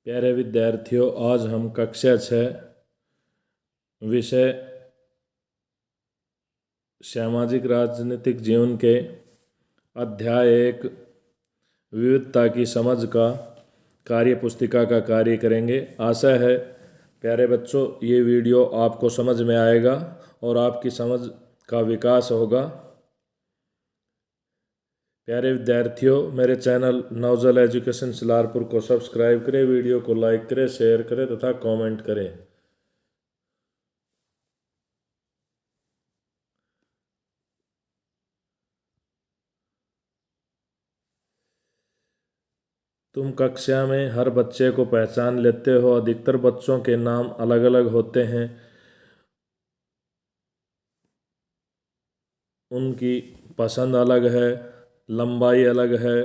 प्यारे विद्यार्थियों, आज हम कक्षा 6 विषय सामाजिक राजनीतिक जीवन के अध्याय 1 विविधता की समझ का कार्य पुस्तिका का कार्य करेंगे। आशा है प्यारे बच्चों ये वीडियो आपको समझ में आएगा और आपकी समझ का विकास होगा। प्यारे विद्यार्थियों, मेरे चैनल नवजल एजुकेशन सिलारपुर को सब्सक्राइब करें, वीडियो को लाइक करें, शेयर करें तथा कमेंट करें। तुम कक्षा में हर बच्चे को पहचान लेते हो। अधिकतर बच्चों के नाम अलग अलग होते हैं, उनकी पसंद अलग है, लंबाई अलग है,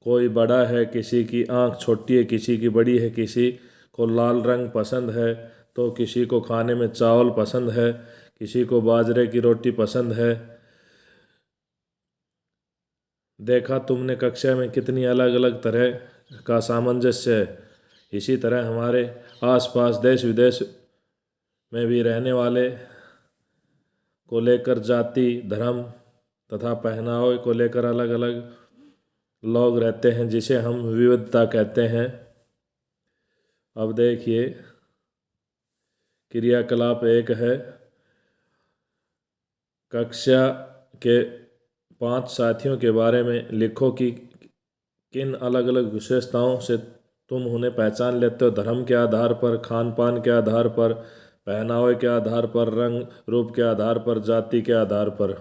कोई बड़ा है, किसी की आँख छोटी है, किसी की बड़ी है, किसी को लाल रंग पसंद है तो किसी को खाने में चावल पसंद है, किसी को बाजरे की रोटी पसंद है। देखा तुमने कक्षा में कितनी अलग अलग तरह का सामंजस्य है। इसी तरह हमारे आसपास देश विदेश में भी रहने वाले को लेकर जाति, धर्म तथा पहनावे को लेकर अलग अलग लोग रहते हैं, जिसे हम विविधता कहते हैं। अब देखिए, क्रियाकलाप 1 है, कक्षा के 5 साथियों के बारे में लिखो कि किन अलग अलग विशेषताओं से तुम उन्हें पहचान लेते हो। धर्म के आधार पर, खान पान के आधार पर, पहनावे के आधार पर, रंग रूप के आधार पर, जाति के आधार पर।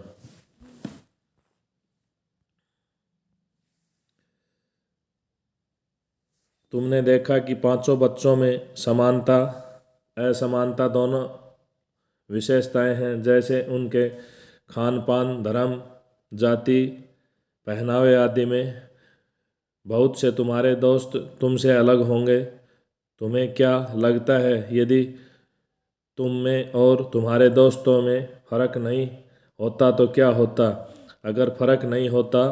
तुमने देखा कि पांचों बच्चों में समानता असमानता दोनों विशेषताएं हैं, जैसे उनके खान पान, धर्म, जाति, पहनावे आदि में। बहुत से तुम्हारे दोस्त तुमसे अलग होंगे। तुम्हें क्या लगता है, यदि तुम में और तुम्हारे दोस्तों में फर्क नहीं होता तो क्या होता? अगर फर्क नहीं होता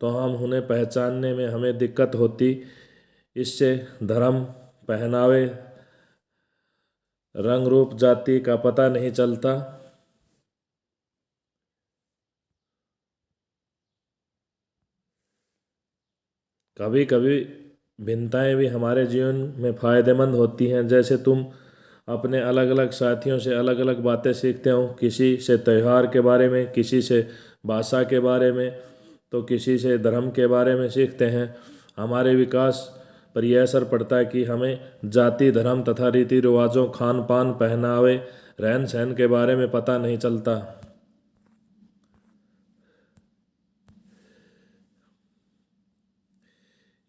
तो हम उन्हें पहचानने में हमें दिक्कत होती। इससे धर्म, पहनावे, रंग रूप, जाति का पता नहीं चलता। कभी कभी भिन्नताएं भी हमारे जीवन में फ़ायदेमंद होती हैं। जैसे तुम अपने अलग अलग साथियों से अलग अलग बातें सीखते हो, किसी से त्यौहार के बारे में, किसी से भाषा के बारे में, तो किसी से धर्म के बारे में सीखते हैं। हमारे विकास पर यह असर पड़ता है कि हमें जाति, धर्म तथा रीति रिवाजों, खान पान, पहनावे, रहन सहन के बारे में पता नहीं चलता।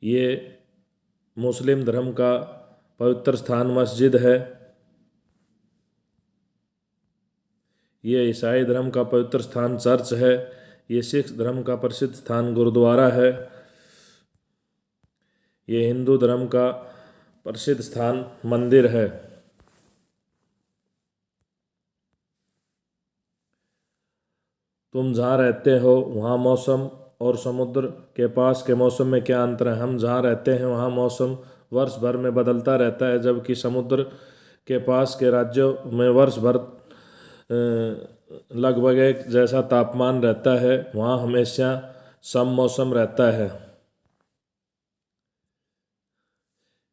ये मुस्लिम धर्म का पवित्र स्थान मस्जिद है। ये ईसाई धर्म का पवित्र स्थान चर्च है। ये सिख धर्म का प्रसिद्ध स्थान गुरुद्वारा है। ये हिंदू धर्म का प्रसिद्ध स्थान मंदिर है। तुम जहाँ रहते हो वहाँ मौसम और समुद्र के पास के मौसम में क्या अंतर है? हम जहाँ रहते हैं वहाँ मौसम वर्ष भर में बदलता रहता है, जबकि समुद्र के पास के राज्यों में वर्ष भर लगभग एक जैसा तापमान रहता है। वहाँ हमेशा सम मौसम रहता है।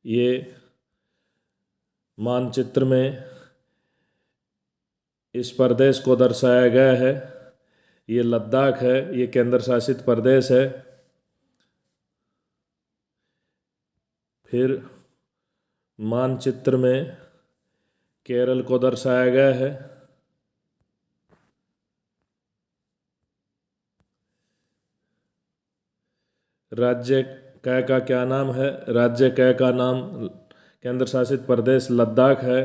ये मानचित्र में इस प्रदेश को दर्शाया गया है। ये लद्दाख है, ये केंद्र शासित प्रदेश है। फिर मानचित्र में केरल को दर्शाया गया है। राज्य क का क्या नाम है? राज्य क का नाम केंद्र शासित प्रदेश लद्दाख है।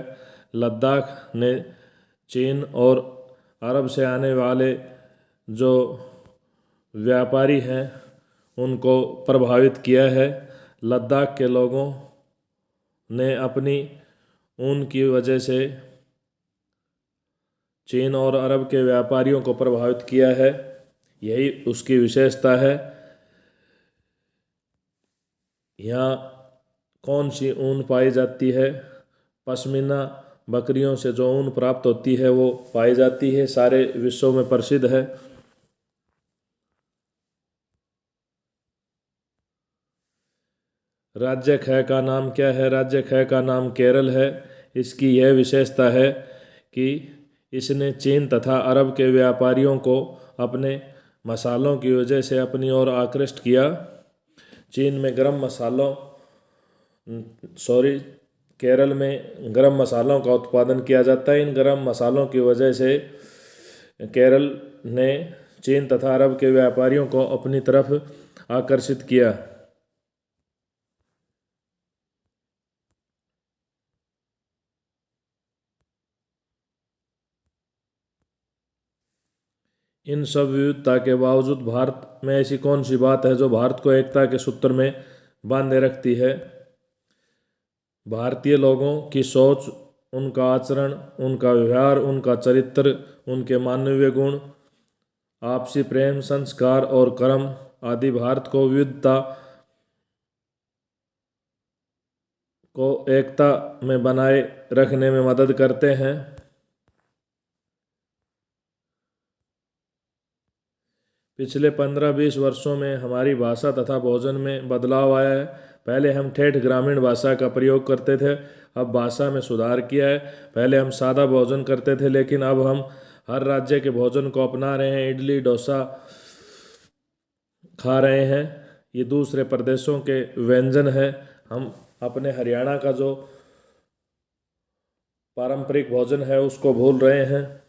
लद्दाख ने चीन और अरब से आने वाले जो व्यापारी हैं उनको प्रभावित किया है। लद्दाख के लोगों ने अपनी ऊन की वजह से चीन और अरब के व्यापारियों को प्रभावित किया है। यही उसकी विशेषता है। यहाँ कौन सी ऊन पाई जाती है? पश्मीना बकरियों से जो ऊन प्राप्त होती है वो पाई जाती है, सारे विश्व में प्रसिद्ध है। राज्य ख का नाम क्या है? राज्य ख का नाम केरल है। इसकी यह विशेषता है कि इसने चीन तथा अरब के व्यापारियों को अपने मसालों की वजह से अपनी ओर आकृष्ट किया। चीन में गरम मसालों सॉरी केरल में गरम मसालों का उत्पादन किया जाता है। इन गरम मसालों की वजह से केरल ने चीन तथा अरब के व्यापारियों को अपनी तरफ आकर्षित किया। इन सब विविधता के बावजूद भारत में ऐसी कौन सी बात है जो भारत को एकता के सूत्र में बांधे रखती है? भारतीय लोगों की सोच, उनका आचरण, उनका व्यवहार, उनका चरित्र, उनके मानवीय गुण, आपसी प्रेम, संस्कार और कर्म आदि भारत को विविधता को एकता में बनाए रखने में मदद करते हैं। पिछले 15-20 वर्षों में हमारी भाषा तथा भोजन में बदलाव आया है। पहले हम ठेठ ग्रामीण भाषा का प्रयोग करते थे, अब भाषा में सुधार किया है। पहले हम सादा भोजन करते थे, लेकिन अब हम हर राज्य के भोजन को अपना रहे हैं। इडली डोसा खा रहे हैं, ये दूसरे प्रदेशों के व्यंजन हैं। हम अपने हरियाणा का जो पारंपरिक भोजन है उसको भूल रहे हैं।